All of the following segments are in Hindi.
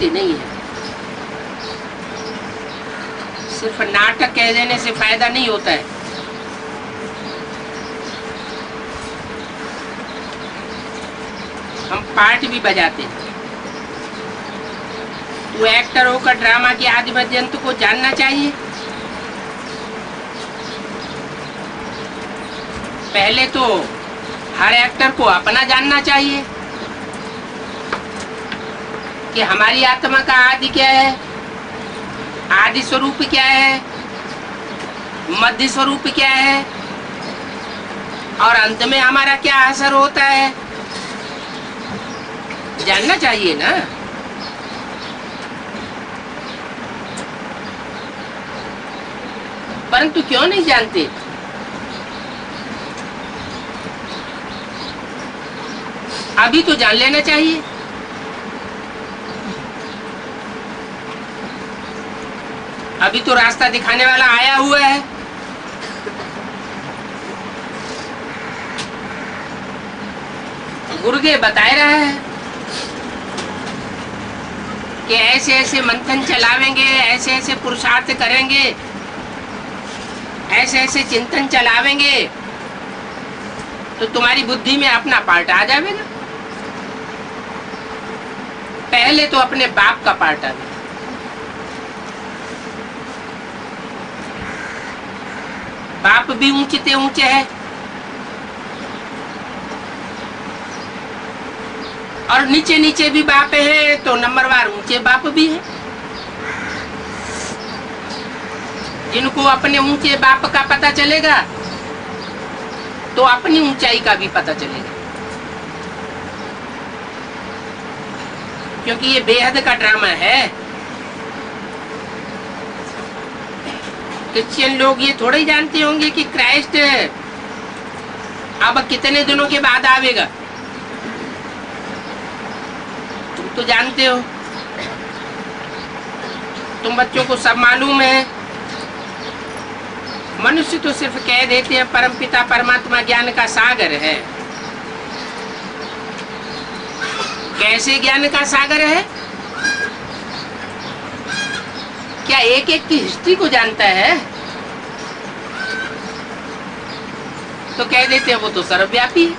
जानते नहीं है। सिर्फ नाटक कह देने से फायदा नहीं होता है। हम पार्ट भी बजाते हैं। तो एक्टर होकर ड्रामा की आदि मध्यंत को जानना चाहिए। पहले तो हर एक्टर को अपना जानना चाहिए कि हमारी आत्मा का आदि क्या है, आदि स्वरूप क्या है, मध्य स्वरूप क्या है और अंत में हमारा क्या असर होता है, जानना चाहिए ना। परंतु क्यों नहीं जानते? अभी तो जान लेना चाहिए। अभी तो रास्ता दिखाने वाला आया हुआ है। गुरुदेव बताए रहा है कि ऐसे ऐसे मंथन चलावेंगे, ऐसे ऐसे पुरुषार्थ करेंगे, ऐसे ऐसे चिंतन चलावेंगे तो तुम्हारी बुद्धि में अपना पार्ट आ जाएगा। पहले तो अपने बाप का पार्ट आ जाएगा। बाप भी ऊंचे ते ऊंचे है और नीचे नीचे भी बाप है, तो नंबरवार ऊंचे बाप भी है। जिनको अपने ऊंचे बाप का पता चलेगा तो अपनी ऊंचाई का भी पता चलेगा। क्योंकि ये बेहद का ड्रामा है। क्रिश्चियन लोग ये थोड़ा ही जानते होंगे कि क्राइस्ट अब कितने दिनों के बाद आवेगा। तुम तो जानते हो, तुम बच्चों को सब मालूम है। मनुष्य तो सिर्फ कह देते हैं परमपिता परमात्मा ज्ञान का सागर है। कैसे ज्ञान का सागर है? क्या एक एक की हिस्ट्री को जानता है? तो कह देते हैं वो तो सर्वव्यापी है।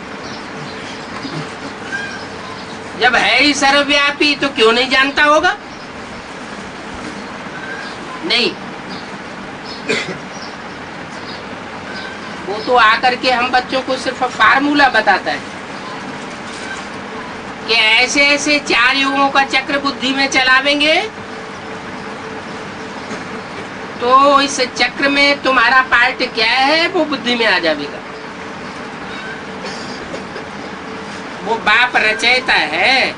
जब है ही सर्वव्यापी तो क्यों नहीं जानता होगा? नहीं, वो तो आकर के हम बच्चों को सिर्फ फार्मूला बताता है कि ऐसे ऐसे 4 युगों का चक्र बुद्धि में चलावेंगे तो इस चक्र में तुम्हारा पार्ट क्या है वो बुद्धि में आ जाएगा। वो बाप रचयिता है।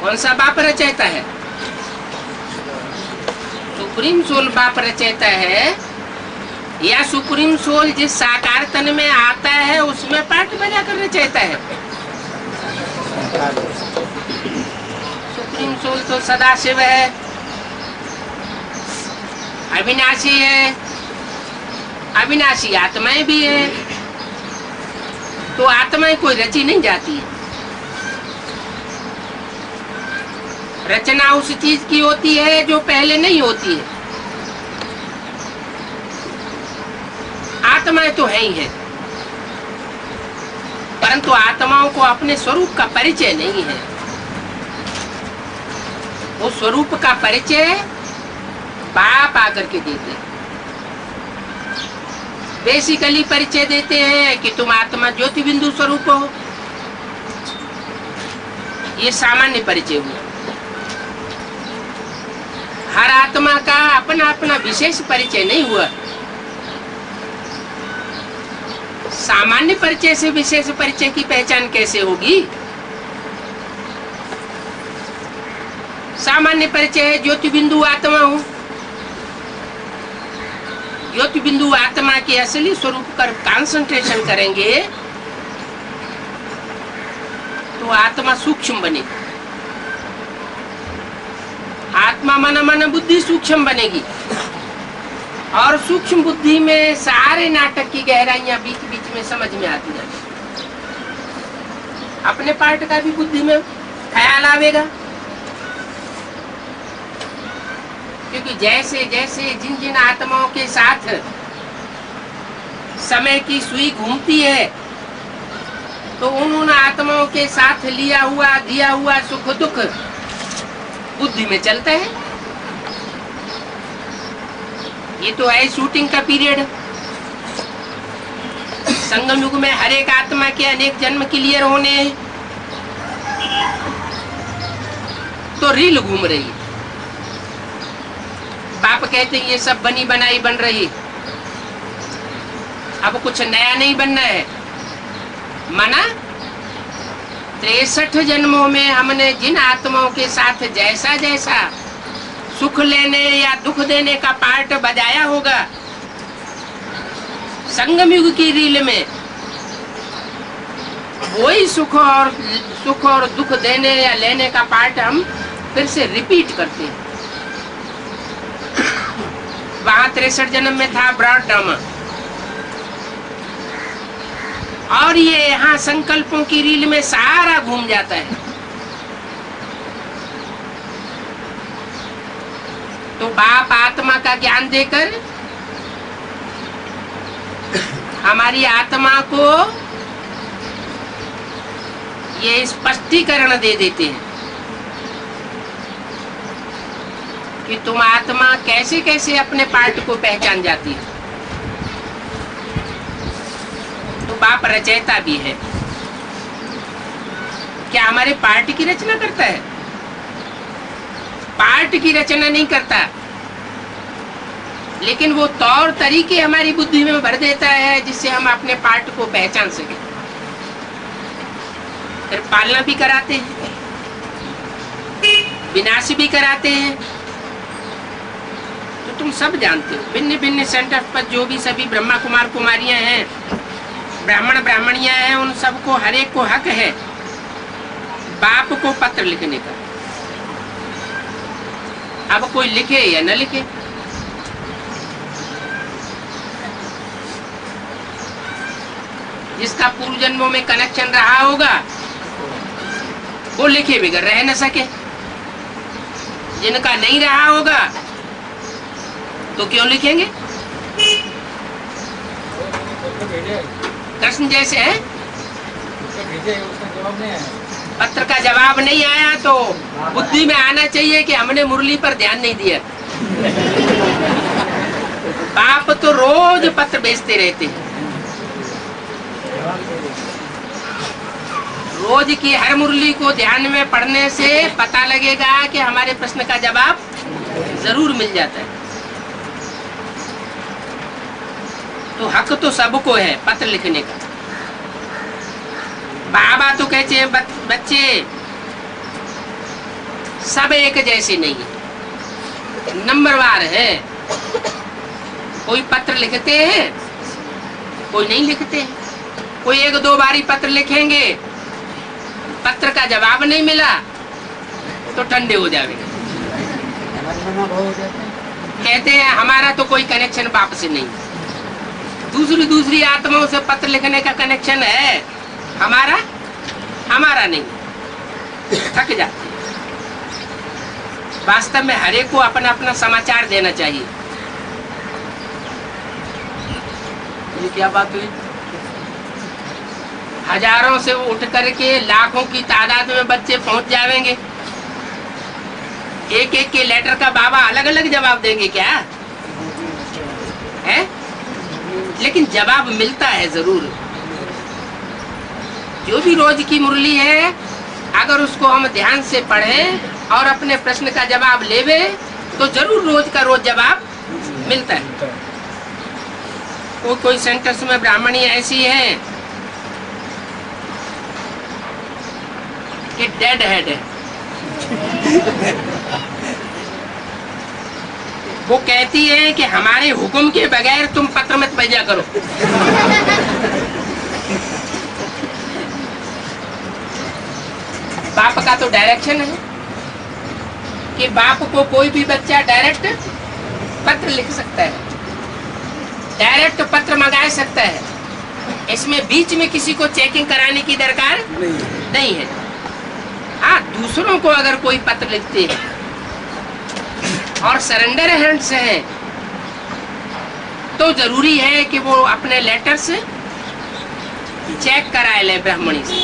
कौन सा बाप रचयिता है? सुप्रीम सोल बाप रचयिता है, या सुप्रीम सोल जिस साकार तन में आता है उसमें पार्ट बजा कर रचयिता है? सुप्रीम सोल तो सदाशिव है, अविनाशी है, अविनाशी आत्माएं भी है। तो आत्माएं कोई रची नहीं जाती है। रचना उस चीज की होती है जो पहले नहीं होती है। आत्माएं तो है ही है, परंतु आत्माओं को अपने स्वरूप का परिचय नहीं है। वो स्वरूप का परिचय बाप आकर के देते हैं। बेसिकली परिचय देते हैं कि तुम आत्मा ज्योति बिंदु स्वरूप हो। ये सामान्य परिचय हुआ। हर आत्मा का अपना अपना विशेष परिचय नहीं हुआ। सामान्य परिचय से विशेष परिचय की पहचान कैसे होगी? सामान्य परिचय है ज्योति बिंदु आत्मा हूं। ज्योति बिंदु आत्मा के असली स्वरूप पर कंसंट्रेशन करेंगे तो आत्मा सूक्ष्म बनेगी। आत्मा मन बुद्धि सूक्ष्म बनेगी और सूक्ष्म बुद्धि में सारे नाटक की गहराइयां बीच बीच में समझ में आती जाती। अपने पार्ट का भी बुद्धि में ख्याल आवेगा। क्योंकि जैसे जैसे जिन जिन आत्माओं के साथ समय की सुई घूमती है, तो उन आत्माओं के साथ लिया हुआ दिया हुआ सुख दुख बुद्धि में चलता है। ये तो है शूटिंग का पीरियड। संगम युग में हर एक आत्मा के अनेक जन्म क्लियर होने, तो रील घूम रही है। बाप कहते हैं ये सब बनी बनाई बन रही, अब कुछ नया नहीं बनना है। माना 63 जन्मों में हमने जिन आत्माओं के साथ जैसा जैसा सुख लेने या दुख देने का पार्ट बजाया होगा, संगम युग की रील में वही सुख और दुख देने या लेने का पार्ट हम फिर से रिपीट करते हैं। वहां 63 जन्म में था ब्रॉड ड्रामा, और ये यहाँ संकल्पों की रील में सारा घूम जाता है। तो बाप आत्मा का ज्ञान देकर हमारी आत्मा को ये स्पष्टीकरण दे देते हैं कि तुम आत्मा कैसे कैसे अपने पार्ट को पहचान जाती है। तो बाप रचयिता भी है। क्या हमारे पार्ट की रचना करता है? पार्ट की रचना नहीं करता, लेकिन वो तौर तरीके हमारी बुद्धि में भर देता है जिससे हम अपने पार्ट को पहचान सके। फिर पालना भी कराते हैं, विनाश भी कराते हैं। तो तुम सब जानते हो, भिन्न भिन्न सेंटर पर जो भी सभी ब्रह्मा कुमार कुमारियां हैं, ब्राह्मण ब्राह्मणियां हैं, उन सबको हर एक को हक है बाप को पत्र लिखने का। अब कोई लिखे या न लिखे, जिसका पूर्व जन्मों में कनेक्शन रहा होगा वो लिखे बगैर रह न सके, जिनका नहीं रहा होगा तो क्यों लिखेंगे? कृष्ण जैसे हैं, पत्र का जवाब नहीं आया तो बुद्धि में आना चाहिए कि हमने मुरली पर ध्यान नहीं दिया। बाप तो रोज पत्र भेजते रहते हैं, रोज की हर मुरली को ध्यान में पढ़ने से पता लगेगा कि हमारे प्रश्न का जवाब जरूर मिल जाता है। तो हक तो सबको है पत्र लिखने का। बाबा तो कहते हैं बच्चे सब एक जैसे नहीं है, नंबरवार है। कोई पत्र लिखते हैं, कोई नहीं लिखते हैं। कोई एक दो बारी पत्र लिखेंगे, पत्र का जवाब नहीं मिला तो ठंडे हो जाएंगे। कहते हैं हमारा तो कोई कनेक्शन बाप से नहीं, दूसरी आत्माओं से पत्र लिखने का कनेक्शन है, हमारा नहीं। थक जाते। वास्तव में हर एक को अपना अपना समाचार देना चाहिए। ये क्या बात हुई? हजारों से उठ करके लाखों की तादाद में बच्चे पहुंच जाएंगे, एक एक के लेटर का बाबा अलग अलग जवाब देंगे क्या है? लेकिन जवाब मिलता है जरूर। जो भी रोज की मुरली है, अगर उसको हम ध्यान से पढ़ें और अपने प्रश्न का जवाब लेवे तो जरूर रोज का रोज जवाब मिलता है। कोई सेंटर्स में ब्राह्मणी ऐसी है कि डेड हेड है। वो कहती है कि हमारे हुक्म के बगैर तुम पत्र मत भेजा करो। बाप का तो डायरेक्शन है कि बाप को कोई भी बच्चा डायरेक्ट पत्र लिख सकता है, डायरेक्ट पत्र मंगा सकता है। इसमें बीच में किसी को चेकिंग कराने की दरकार नहीं है। हाँ, दूसरों को अगर कोई पत्र लिखते हैं और सरेंडर हैंड्स हैं तो जरूरी है कि वो अपने लेटर से चेक कराए ले ब्राह्मणी से।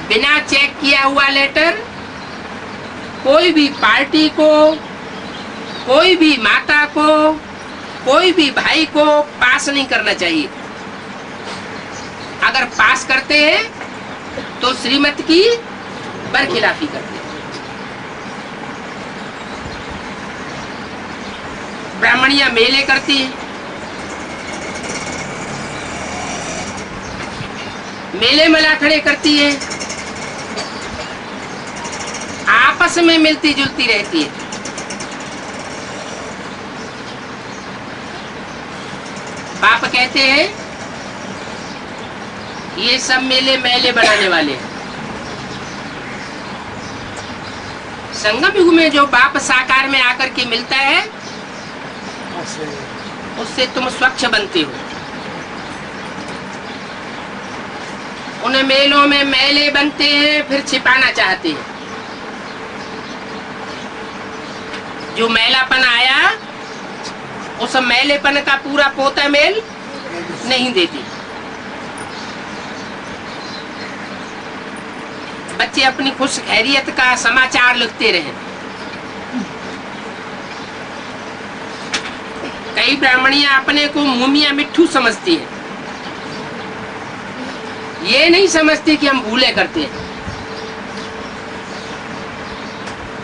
बिना चेक किया हुआ लेटर कोई भी पार्टी को, कोई भी माता को, कोई भी भाई को पास नहीं करना चाहिए। अगर पास करते हैं तो श्रीमत की बरखिलाफी करते हैं। ब्राह्मणियां मेले करती हैं, मेले मेला खड़े करती है, आपस में मिलती जुलती रहती है। बाप कहते हैं ये सब मेले मेले बनाने वाले हैं। संगम युग में जो बाप साकार में आकर के मिलता है उससे तुम स्वच्छ बनते हो। उन मेलों में मेले बनते हैं, फिर छिपाना चाहते हैं। जो मैलापन आया उस मैलेपन का पूरा पोता मेल नहीं देती। बच्चे अपनी खुश खैरियत का समाचार लिखते रहे। कई ब्राह्मणियां अपने को मुमिया मिट्ठू समझती है, ये नहीं समझती कि हम भूले करते हैं।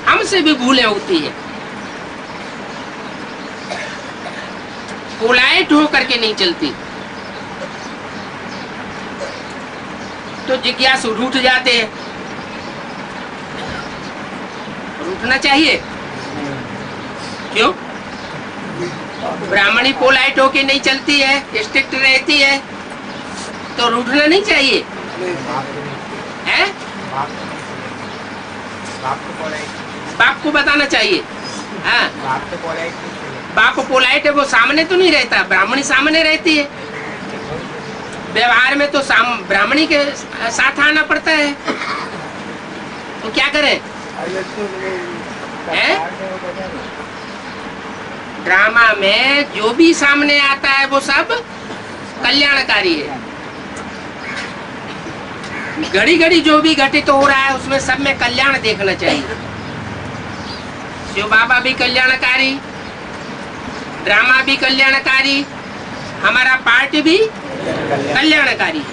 हमसे भी भूले होती है। पोलाइट हो करके नहीं चलती तो जिज्ञासु रूठ जाते हैं। रूठना चाहिए क्यों? ब्राह्मणी पोलाइट होके नहीं चलती है, स्ट्रिक्ट रहती है, तो रूठना नहीं चाहिए है? बाप को बताना चाहिए। हाँ, बाप पोलाइट है, वो सामने तो नहीं रहता, ब्राह्मणी सामने रहती है। व्यवहार में तो ब्राह्मणी के साथ आना पड़ता है, तो क्या करें? ड्रामा में जो भी सामने आता है वो सब कल्याणकारी है। घड़ी घड़ी जो भी घटित हो रहा है उसमें सब में कल्याण देखना चाहिए। शिव बाबा भी कल्याणकारी, ड्रामा भी कल्याणकारी, हमारा पार्ट भी कल्याणकारी।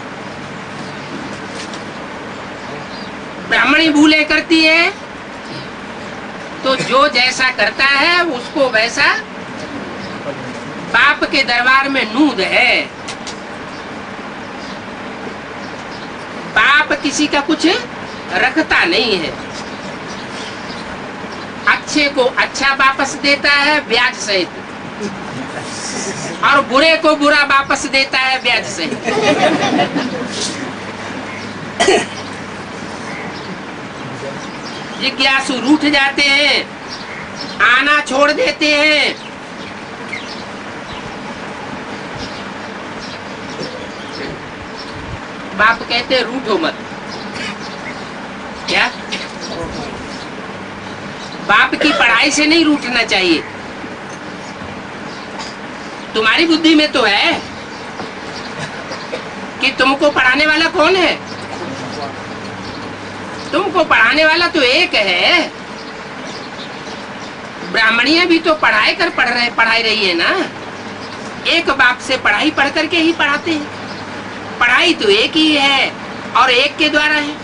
ब्राह्मणी भूले करती है तो जो जैसा करता है उसको वैसा बाप के दरबार में नूद है। बाप किसी का कुछ रखता नहीं है। अच्छे को अच्छा वापस देता है ब्याज सहित, और बुरे को बुरा वापस देता है ब्याज सहित। जिज्ञासु रूठ जाते हैं, आना छोड़ देते हैं। बाप कहते हैं रूठो मत। क्या? बाप की पढ़ाई से नहीं रूठना चाहिए। तुम्हारी बुद्धि में तो है कि तुमको पढ़ाने वाला कौन है। तुमको पढ़ाने वाला तो एक है। ब्राह्मणियां भी तो पढ़ाई रही है ना। एक बाप से पढ़ाई पढ़ करके ही पढ़ाते हैं। पढ़ाई तो एक ही है और एक के द्वारा है।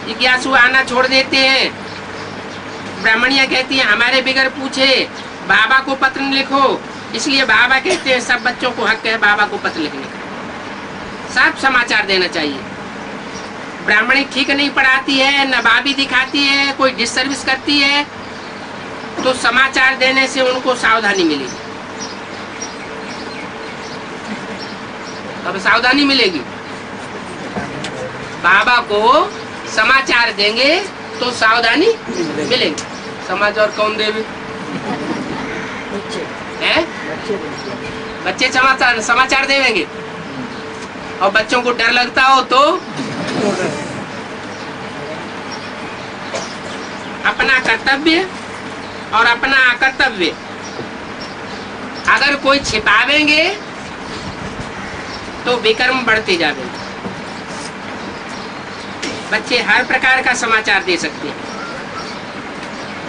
जिज्ञासु आना छोड़ देते हैं। ब्राह्मणियां कहती हैं हमारे बिगर पूछे बाबा को पत्र लिखो, इसलिए बाबा कहते हैं सब बच्चों को हक है बाबा को पत्र लिखने का, साफ समाचार देना चाहिए। ब्राह्मणी ठीक नहीं पढ़ाती है, नवाबी दिखाती है, कोई डिसर्विस करती है, तो समाचार देने से उनको सावधानी मिलेगी। अब सावधानी मिलेगी। बाबा को समाचार देंगे तो सावधानी मिलेगी। समाचार कौन देवे हैं? बच्चे समाचार देंगे और बच्चों को डर लगता हो तो अपना कर्तव्य और अपना अकर्तव्य अगर कोई छिपावेंगे तो विकर्म बढ़ते जाएंगे। बच्चे हर प्रकार का समाचार दे सकते हैं।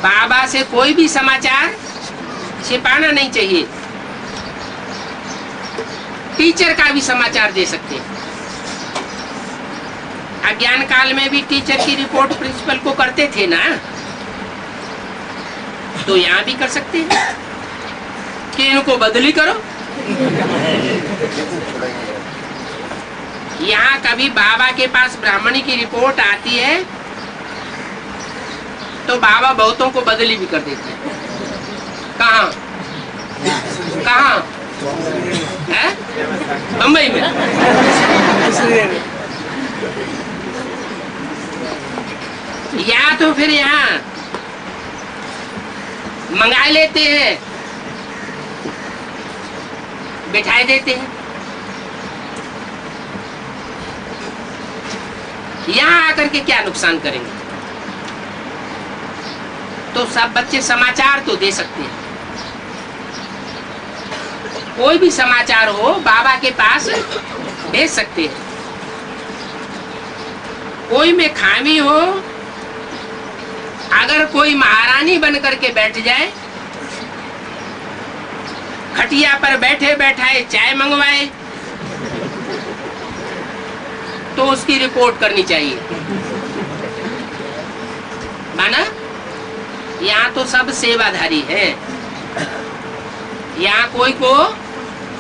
बाबा से कोई भी समाचार छिपाना नहीं चाहिए। टीचर का भी समाचार दे सकते हैं। अज्ञान काल में भी टीचर की रिपोर्ट प्रिंसिपल को करते थे ना, तो यहाँ भी कर सकते हैं कि इनको बदली करो। यहाँ कभी बाबा के पास ब्राह्मणी की रिपोर्ट आती है तो बाबा बहुतों को बदली भी कर देते हैं। कहाँ कहाँ है? बम्बई में। या तो फिर यहाँ मंगा लेते हैं, बिठा देते हैं। यहाँ आकर के क्या नुकसान करेंगे? तो सब बच्चे समाचार तो दे सकते हैं। कोई भी समाचार हो बाबा के पास भेज सकते हैं। कोई में खामी हो, अगर कोई महारानी बन करके बैठ जाए, खटिया पर बैठे बैठाए चाय मंगवाए, तो उसकी रिपोर्ट करनी चाहिए। माना यहाँ तो सब सेवाधारी है। यहाँ कोई को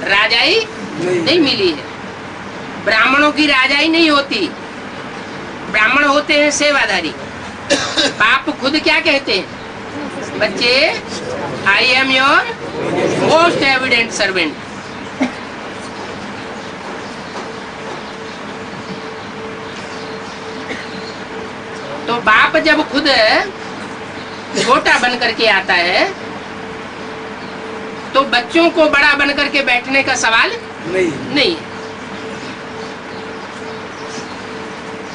राजाई नहीं मिली है। ब्राह्मणों की राजाई नहीं होती, ब्राह्मण होते हैं सेवाधारी। बाप खुद क्या कहते हैं? बच्चे, I am your most evident servant. तो बाप जब खुद छोटा बन करके आता है तो बच्चों को बड़ा बन करके बैठने का सवाल नहीं।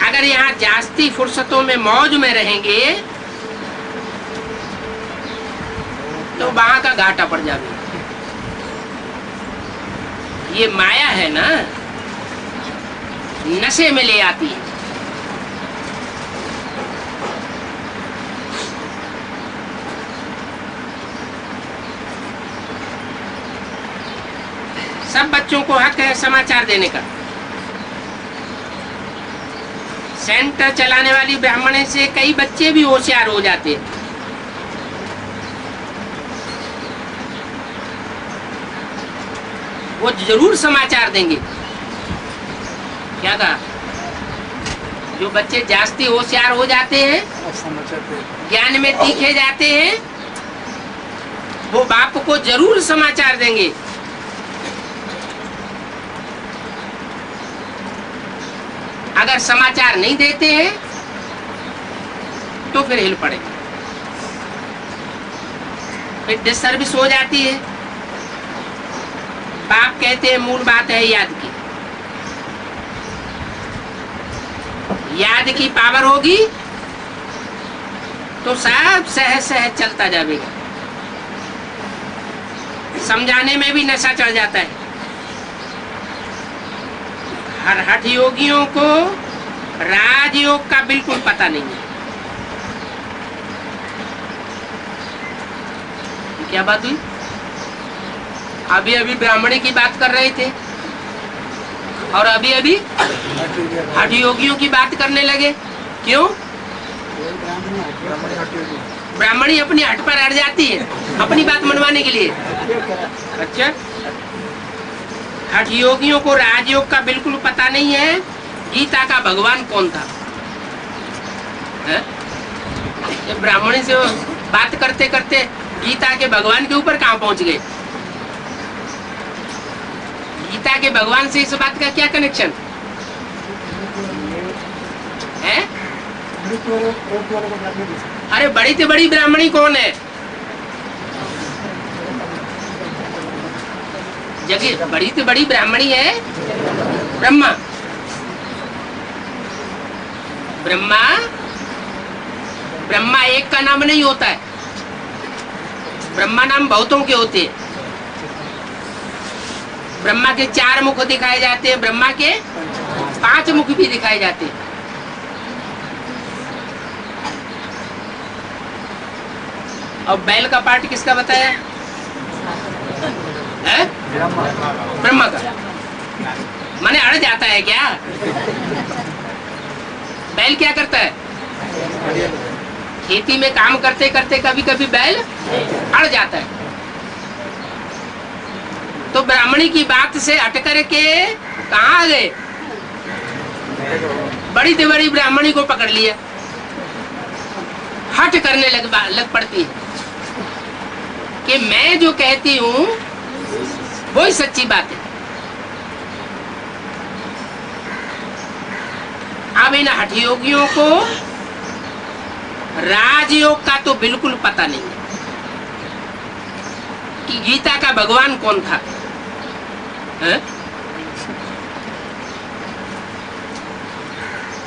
अगर यहाँ जास्ती फुर्सतों में मौज में रहेंगे तो वहां का घाटा पड़ जाएगा। ये माया है ना, नशे में ले आती है। सब बच्चों को हक है समाचार देने का। सेंटर चलाने वाली ब्राह्मणी से कई बच्चे भी होशियार हो जाते हैं। वो जरूर समाचार देंगे। क्या कहा? जो बच्चे जास्ती होशियार हो जाते हैं, ज्ञान में तीखे जाते हैं, वो बाप को जरूर समाचार देंगे। अगर समाचार नहीं देते हैं तो फिर हिल पड़ेगा, फिर डिसर्विस हो जाती है। बाप कहते हैं मूल बात है याद की। याद की पावर होगी तो सब सहज सहज चलता जाएगा। समझाने में भी नशा चढ़ जाता है। हर हठ योगियों को राजयोग का बिल्कुल पता नहीं है। क्या बात हुई? अभी अभी ब्राह्मणी की बात कर रहे थे और अभी अभी हठ योगियों की बात करने लगे। क्यों? ब्राह्मणी अपनी हट पर अड़ जाती है अपनी बात मनवाने के लिए। अच्छा, हठ योगियों को राजयोग का बिल्कुल पता नहीं है। गीता का भगवान कौन था? ब्राह्मणी से बात करते करते गीता के भगवान के ऊपर कहाँ पहुंच गए? गीता के भगवान से इस बात का क्या कनेक्शन है? अरे बड़ी से बड़ी ब्राह्मणी कौन है? जगह बड़ी से बड़ी ब्राह्मणी है ब्रह्मा। ब्रह्मा ब्रह्मा एक का नाम नहीं होता है, ब्रह्मा नाम बहुतों के होते हैं। ब्रह्मा के 4 मुख दिखाए जाते हैं, ब्रह्मा के 5 मुख भी दिखाए जाते हैं। और बैल का पार्ट किसका बताया है? ब्रह्मा का। माने अड़ जाता है क्या? बैल क्या करता है? खेती में काम करते करते कभी कभी बैल अड़ जाता है। तो ब्राह्मणी की बात से हट करके कहाँ आ गए? बड़ी से बड़ी ब्राह्मणी को पकड़ लिया, हट करने लग पड़ती है कि मैं जो कहती हूँ वही सच्ची बात है। अब इन हठयोगियों को राजयोग का तो बिल्कुल पता नहीं है कि गीता का भगवान कौन था, है?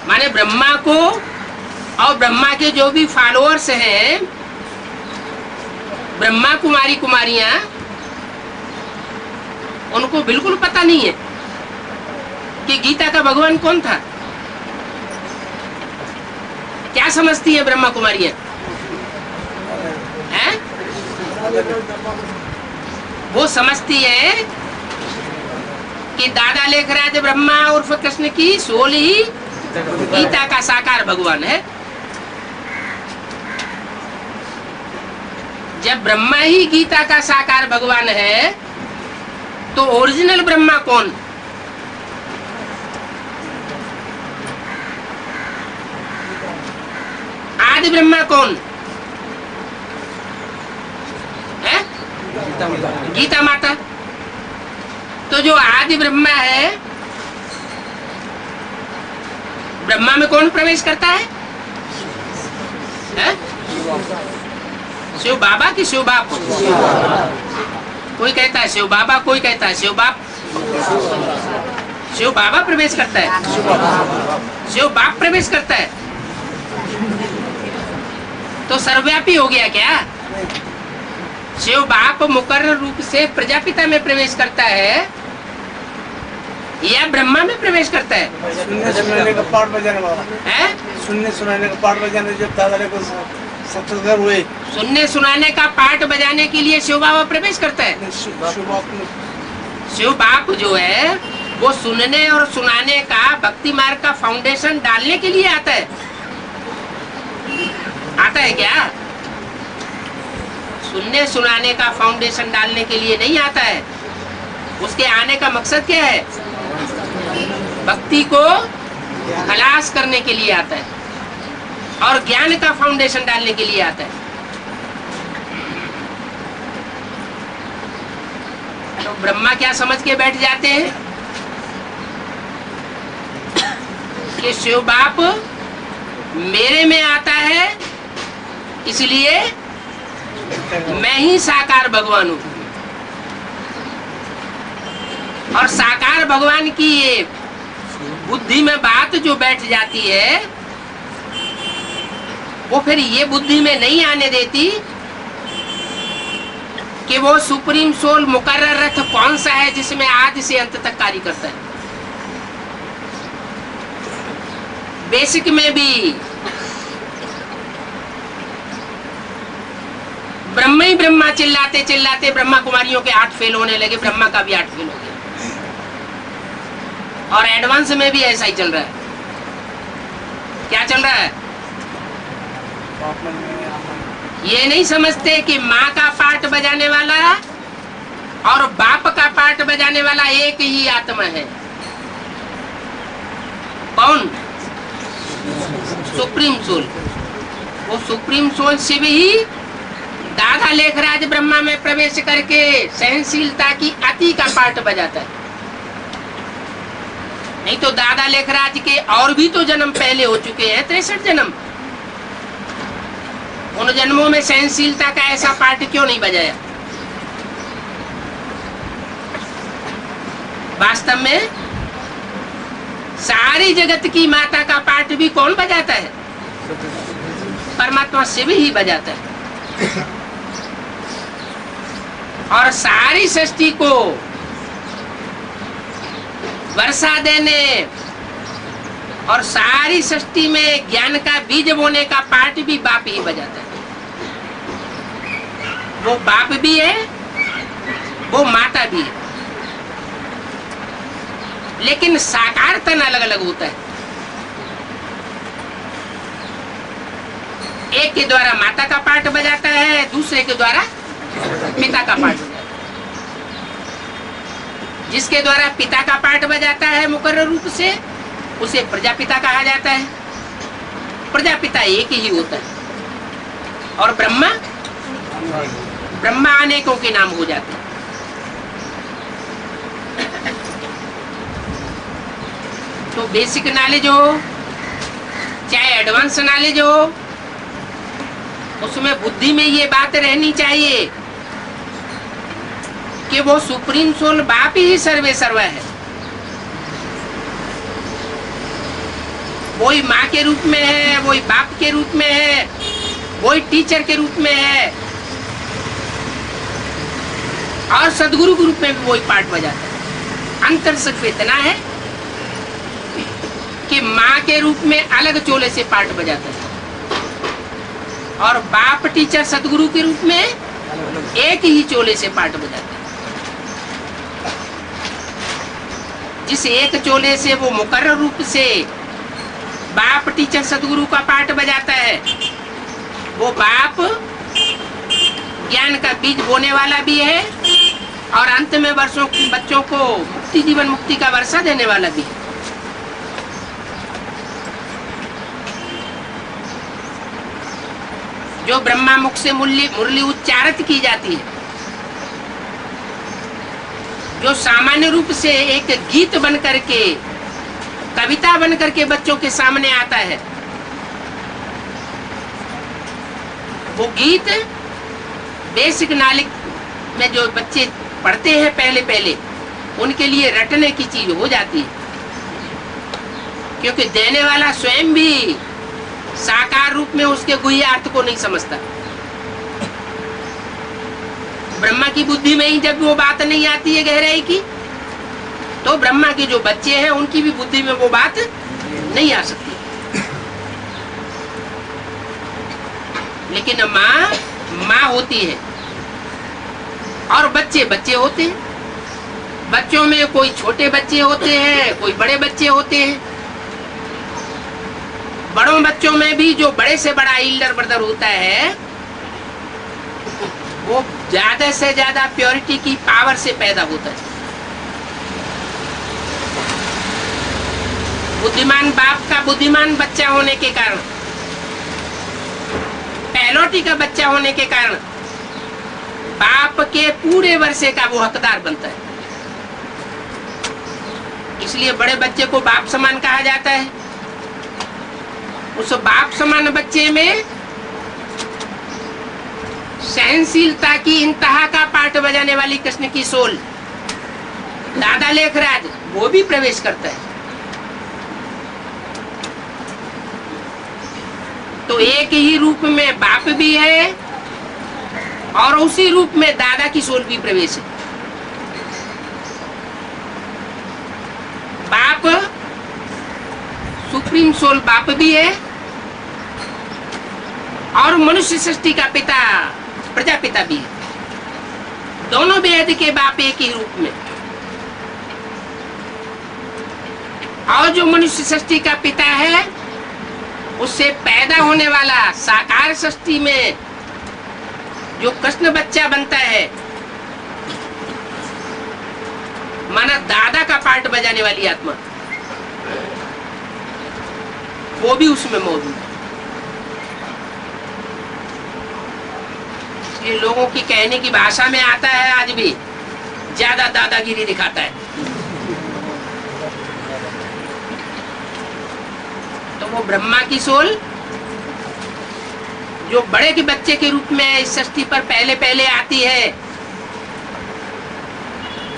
माने ब्रह्मा को और ब्रह्मा के जो भी फॉलोअर्स हैं, ब्रह्मा कुमारी कुमारियां, उनको बिल्कुल पता नहीं है कि गीता का भगवान कौन था। क्या समझती है ब्रह्मा कुमारियां? हैं? वो समझती है कि दादा लेखराज ब्रह्मा उर्फ कृष्ण की सोल ही गीता का साकार भगवान है। जब ब्रह्मा ही गीता का साकार भगवान है तो ओरिजिनल ब्रह्मा कौन? आदि ब्रह्मा कौन है? गीता माता। तो जो आदि ब्रह्मा है, ब्रह्मा में कौन प्रवेश करता है? शिव बाबा की शिव बाप? कोई कहता है शिव बाबा, कोई कहता है शिव बाप। शिव बाबा प्रवेश करता है, शिव बाप प्रवेश करता है। तो सर्वव्यापी हो गया क्या? शिव बाप मुकर्रर रूप से प्रजापिता में प्रवेश करता है या ब्रह्मा में प्रवेश करता है? सुनने सुनाने का पाठ बजाने वाला है? सुनने सुनाने का पाठ बजाने जब दादा को सत्संग हुए, सुनने सुनाने का पाठ बजाने के लिए शिव बाबा प्रवेश करता है। शिव बाप जो है वो सुनने और सुनाने का भक्ति मार्ग का फाउंडेशन डालने के लिए आता है। आता है क्या? सुनने सुनाने का फाउंडेशन डालने के लिए नहीं आता है। उसके आने का मकसद क्या है? भक्ति को खलास करने के लिए आता है और ज्ञान का फाउंडेशन डालने के लिए आता है। तो ब्रह्मा क्या समझ के बैठ जाते हैं कि शिव बाप मेरे में आता है, इसलिए मैं ही साकार भगवान हूं। और साकार भगवान की ये बुद्धि में बात जो बैठ जाती है, वो फिर ये बुद्धि में नहीं आने देती कि वो सुप्रीम सोल मुकर्रर रथ कौन सा है जिसमें आदि से अंत तक कार्य करता है। बेसिक में भी ब्रह्मा ही ब्रह्मा चिल्लाते चिल्लाते ब्रह्मा कुमारियों के 8 फेल होने लगे, ब्रह्मा का भी 8 फेल हो गया। और एडवांस में भी ऐसा ही चल रहा है। क्या चल रहा है? ये नहीं समझते कि माँ का पार्ट बजाने वाला और बाप का पार्ट बजाने वाला एक ही आत्मा है। कौन? Supreme soul. वो सुप्रीम सोल शिव ही दादा लेखराज ब्रह्मा में प्रवेश करके सहनशीलता की अति का पार्ट बजाता है। नहीं तो दादा लेखराज के और भी तो जन्म पहले हो चुके हैं, 63 जन्म। उन जन्मों में सहनशीलता का ऐसा पार्ट क्यों नहीं बजाया? वास्तव में सारी जगत की माता का पाठ भी कौन बजाता है? परमात्मा शिव ही बजाता है। और सारी सृष्टि को वर्षा देने और सारी सृष्टि में ज्ञान का बीज बोने का पाठ भी बाप ही बजाता है। वो बाप भी है, वो माता भी है, लेकिन साकार तन अलग अलग होता है। एक के द्वारा माता का पाठ बजाता है, दूसरे के द्वारा पिता का पाठ बजाता है। जिसके द्वारा पिता का पाठ बजाता है मुकर्रर रूप से, उसे प्रजापिता कहा जाता है। प्रजापिता एक ही होता है और ब्रह्मा अनेकों के नाम हो जाते हैं। तो बेसिक नॉलेज हो चाहे एडवांस नॉलेज हो, उसमें बुद्धि में ये बात रहनी चाहिए कि वो सुप्रीम सोल बाप ही सर्वे सर्व है। वही माँ के रूप में है, वही बाप के रूप में है, वही टीचर के रूप में है और सदगुरु के रूप में भी वही पाठ बजाता है। अंतर सिर्फ इतना है कि माँ के रूप में अलग चोले से पाठ बजाता है और बाप टीचर सदगुरु के रूप में एक ही चोले से पाठ बजाता है। जिस एक चोले से वो मुकर्रर रूप से बाप टीचर सदगुरु का पाठ बजाता है, वो बाप ज्ञान का बीज बोने वाला भी है और अंत में वर्षों की बच्चों को मुक्ति जीवन मुक्ति का वर्षा देने वाला भी है। जो ब्रह्मा मुख से मुरली उच्चारित की जाती है, जो सामान्य रूप से एक गीत बन करके कविता बन करके बच्चों के सामने आता है, वो गीत बेसिक नॉलेज में जो बच्चे पढ़ते हैं पहले उनके लिए रटने की चीज हो जाती है, क्योंकि देने वाला स्वयं भी साकार रूप में उसके गुह्य अर्थ को नहीं समझता। ब्रह्मा की बुद्धि में ही जब वो बात नहीं आती है गहराई की, तो ब्रह्मा के जो बच्चे हैं उनकी भी बुद्धि में वो बात नहीं आ सकती। लेकिन माँ होती है और बच्चे होते हैं। बच्चों में कोई छोटे बच्चे होते हैं, कोई बड़े बच्चे होते हैं। बड़ों बच्चों में भी जो बड़े से बड़ा इल्डर ब्रदर होता है, वो ज्यादा से ज्यादा प्योरिटी की पावर से पैदा होता है। बुद्धिमान बाप का बुद्धिमान बच्चा होने के कारण, पहलौटी का बच्चा होने के कारण बाप के पूरे वर्षे का वो हकदार बनता है। इसलिए बड़े बच्चे को बाप समान कहा जाता है। उस बाप समान बच्चे में सहनशीलता की इंतहा का पाठ बजाने वाली कृष्ण की सोल दादा लेखराज वो भी प्रवेश करता है। तो एक ही रूप में बाप भी है और उसी रूप में दादा की सोल भी प्रवेश है। बाप सुप्रीम सोल बाप भी है और मनुष्य सृष्टि का पिता प्रजापिता भी है। दोनों वेद के बाप एक ही रूप में। और जो मनुष्य सृष्टि का पिता है, उससे पैदा होने वाला साकार सृष्टि में जो कृष्ण बच्चा बनता है, माना दादा का पाठ बजाने वाली आत्मा, वो भी उसमें मौजूद है। ये लोगों की कहने की भाषा में आता है, आज भी ज्यादा दादागिरी दिखाता है। तो वो ब्रह्मा की सोल जो बड़े के बच्चे के रूप में इस सृष्टि पर पहले आती है,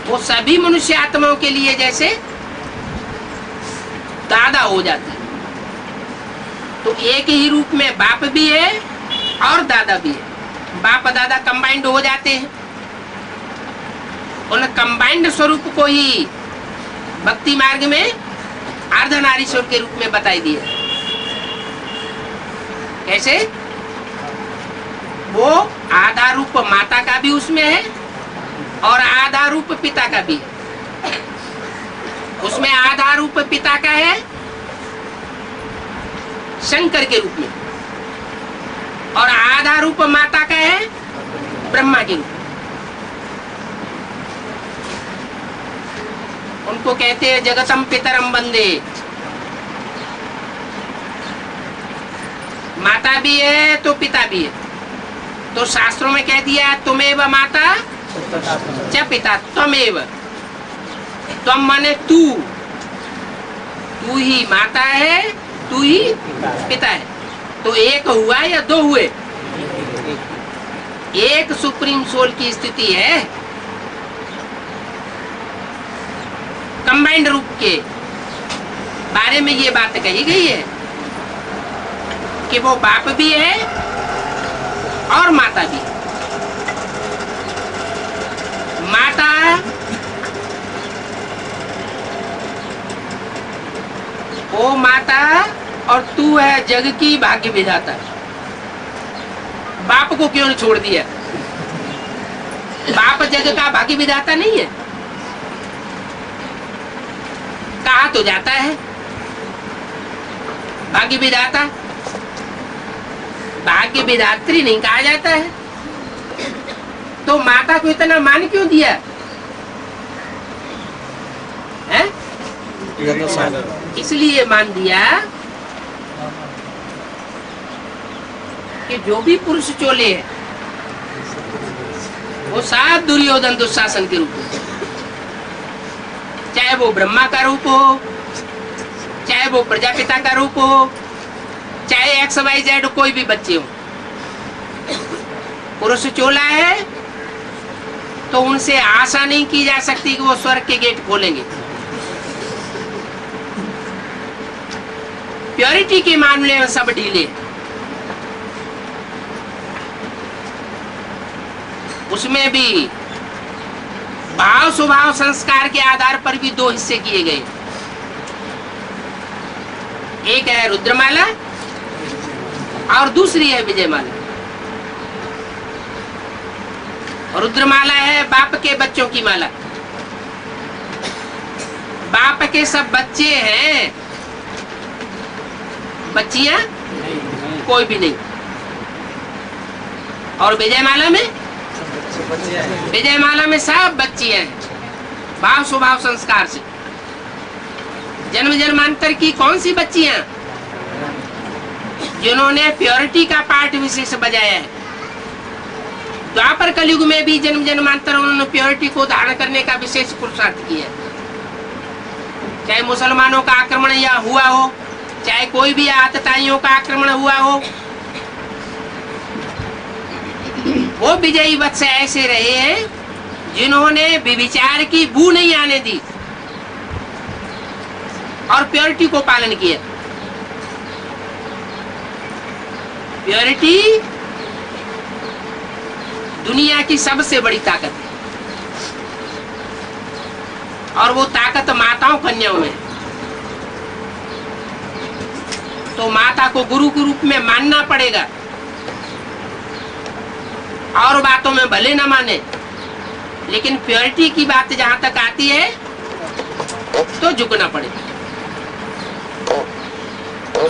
वो सभी मनुष्य आत्माओं के लिए जैसे दादा हो जाता है। तो एक ही रूप में बाप भी है और दादा भी है। बाप दादा कंबाइंड हो जाते हैं। उन कंबाइंड स्वरूप को ही भक्ति मार्ग में अर्धनारीश्वर के रूप में बताई दिया। कैसे? वो आधा रूप माता का भी उसमें है और आधा रूप पिता का भी है। उसमें आधा रूप पिता का है शंकर के रूप में और आधा रूप माता का है ब्रह्मा के रूप में। उनको कहते हैं जगतम पितरम वंदे। माता भी है तो पिता भी है। तो शास्त्रों में कह दिया तुमेव माता च पिता। त्वमेव, त्वम माने तू, तू ही माता है, तू ही पिता है। तो एक हुआ या दो हुए? एक सुप्रीम सोल की स्थिति है कंबाइंड रूप के बारे में। ये बात कही गई है कि वो बाप भी है और माता भी। माता वो माता और तू है जग की भाग्य विधाता। बाप को क्यों नहीं छोड़ दिया? बाप जग का भाग्य विधाता नहीं है? कहा तो जाता है भाग्य विधाता, भाग्य विधात्री नहीं कहा जाता है। तो माता को इतना मान क्यों दिया है? इसलिए मान दिया कि जो भी पुरुष चोले है वो सब दुर्योधन दुशासन के रूप में, चाहे वो ब्रह्मा का रूप हो, चाहे वो प्रजापिता का रूप हो, चाहे XYZ कोई भी बच्चे हो। पुरुष चोला है तो उनसे आशा नहीं की जा सकती कि वो स्वर्ग के गेट खोलेंगे। प्योरिटी के मामले में सब ढीले। उसमें भी भाव स्वभाव संस्कार के आधार पर भी दो हिस्से किए गए। एक है रुद्रमाला और दूसरी है विजयमाला। रुद्रमाला है बाप के बच्चों की माला। बाप के सब बच्चे हैं, बच्चियां कोई भी नहीं। और विजयमाला में, विजयमाला में सब बच्चियां हैं भाव स्वभाव संस्कार से। जन्म जन्मांतर की कौन सी बच्चियां? जिन्होंने प्योरिटी का पार्ट विशेष बजाया है। द्वापर कलयुग में भी जन्म जन्मांतर उन्होंने प्योरिटी को धारण करने का विशेष पुरुषार्थ किया। चाहे मुसलमानों का आक्रमण या हुआ हो, चाहे कोई भी आतताइयों का आक्रमण हुआ हो, वो विजयी वत्स ऐसे रहे हैं जिन्होंने विविचार की बू नहीं आने दी और प्योरिटी को पालन किया। प्योरिटी दुनिया की सबसे बड़ी ताकत है और वो ताकत माताओं कन्याओं में। तो माता को गुरु के रूप में मानना पड़ेगा और बातों में भले न माने, लेकिन प्योरिटी की बात जहां तक आती है तो झुकना पड़ेगा।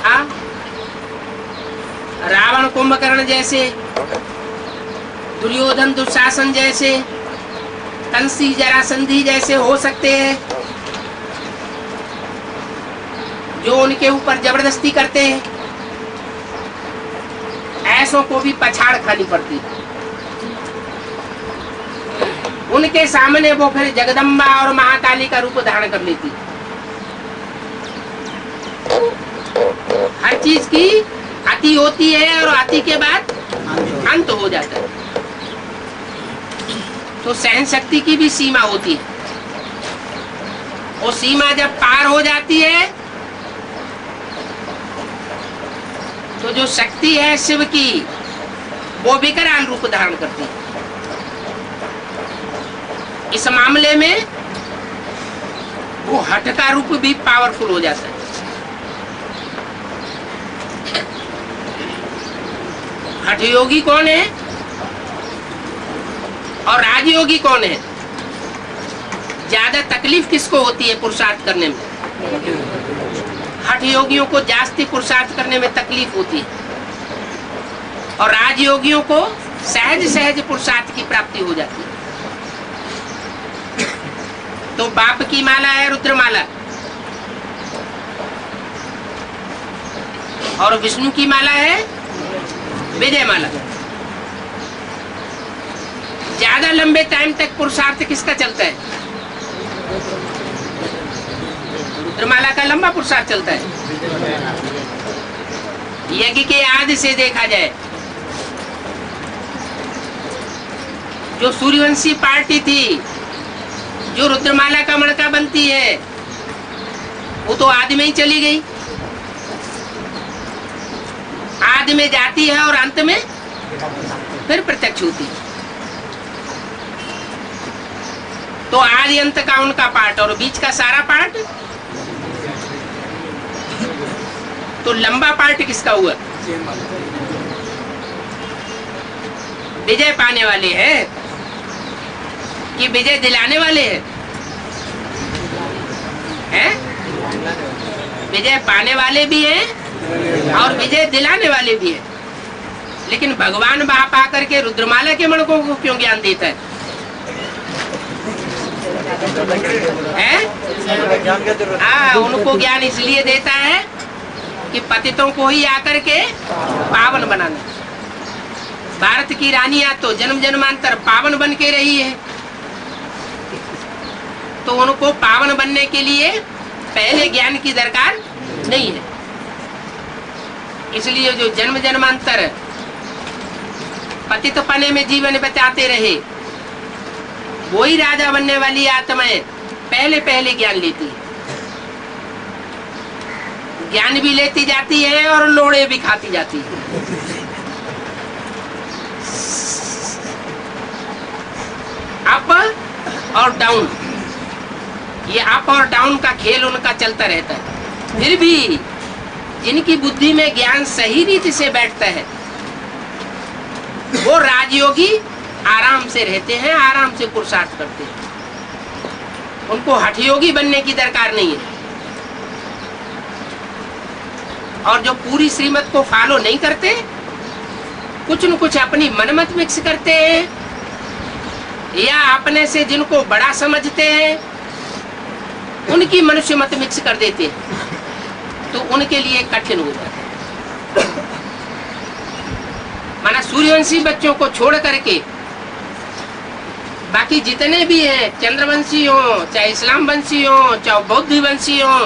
हाँ, रावण कुंभकर्ण जैसे, दुर्योधन दुशासन जैसे, कंसी जरासंधी जैसे हो सकते हैं जो उनके ऊपर जबरदस्ती करते हैं, ऐसों को भी पछाड़ खानी पड़ती है। उनके सामने वो फिर जगदम्बा और महाकाली का रूप धारण कर लेती। हर चीज की अति होती है और अति के बाद अंत हो जाता है। तो सहन शक्ति की भी सीमा होती है। वो सीमा जब पार हो जाती है तो जो शक्ति है शिव की वो विकराल रूप धारण करती है। इस मामले में वो हठ का रूप भी पावरफुल हो जाता है। हठ योगी कौन है और राजयोगी कौन है? ज्यादा तकलीफ किसको होती है पुरुषार्थ करने में? हठ योगियों को जास्ती पुरुषार्थ करने में तकलीफ होती है और राजयोगियों को सहज सहज पुरुषार्थ की प्राप्ति हो जाती है। तो बाप की माला है रुद्रमाला और विष्णु की माला है विजय माला। ज्यादा लंबे टाइम तक पुरुषार्थ किसका चलता है? रुद्रमाला का लंबा पुरुषार्थ चलता है। यज्ञ के आदि से देखा जाए जो सूर्यवंशी पार्टी थी जो रुद्रमाला का मणका बनती है वो तो आदि में ही चली गई, आदि में जाती है और अंत में फिर प्रत्यक्ष होती है। तो आदि अंत का उनका पार्ट और बीच का सारा पार्ट, तो लंबा पार्ट किसका हुआ? विजय पाने वाले हैं कि विजय दिलाने वाले हैं? विजय पाने वाले भी हैं और विजय दिलाने वाले भी हैं। लेकिन भगवान वहां पाकर के रुद्रमाला के मणकों को क्यों ज्ञान देता है? उनको ज्ञान इसलिए देता है कि पतितों को ही आकर के पावन बनाना। भारत की रानियां तो जन्म जन्मांतर पावन बन के रही है, तो उनको पावन बनने के लिए पहले ज्ञान की दरकार नहीं है। इसलिए जो जन्म जन्मांतर पतित पने में जीवन बचाते रहे वही राजा बनने वाली आत्माएं पहले पहले ज्ञान लेती है, ज्ञान भी लेती जाती है और लोड़े भी खाती जाती है। अप और डाउन, ये अप और डाउन का खेल उनका चलता रहता है। फिर भी जिनकी बुद्धि में ज्ञान सही रीति से बैठता है वो राजयोगी आराम से रहते हैं, आराम से पुरुषार्थ करते हैं। उनको हठयोगी बनने की दरकार नहीं है। और जो पूरी श्रीमत को फॉलो नहीं करते, कुछ न कुछ अपनी मनमत मिक्स करते हैं या अपने से जिनको बड़ा समझते हैं उनकी मनुष्य मत मिक्स कर देते हैं, तो उनके लिए कठिन हो जाता है। माना सूर्यवंशी बच्चों को छोड़ करके बाकी जितने भी हैं, चंद्रवंशी हो चाहे इस्लाम वंशी हो चाहे बौद्ध वंशी हो,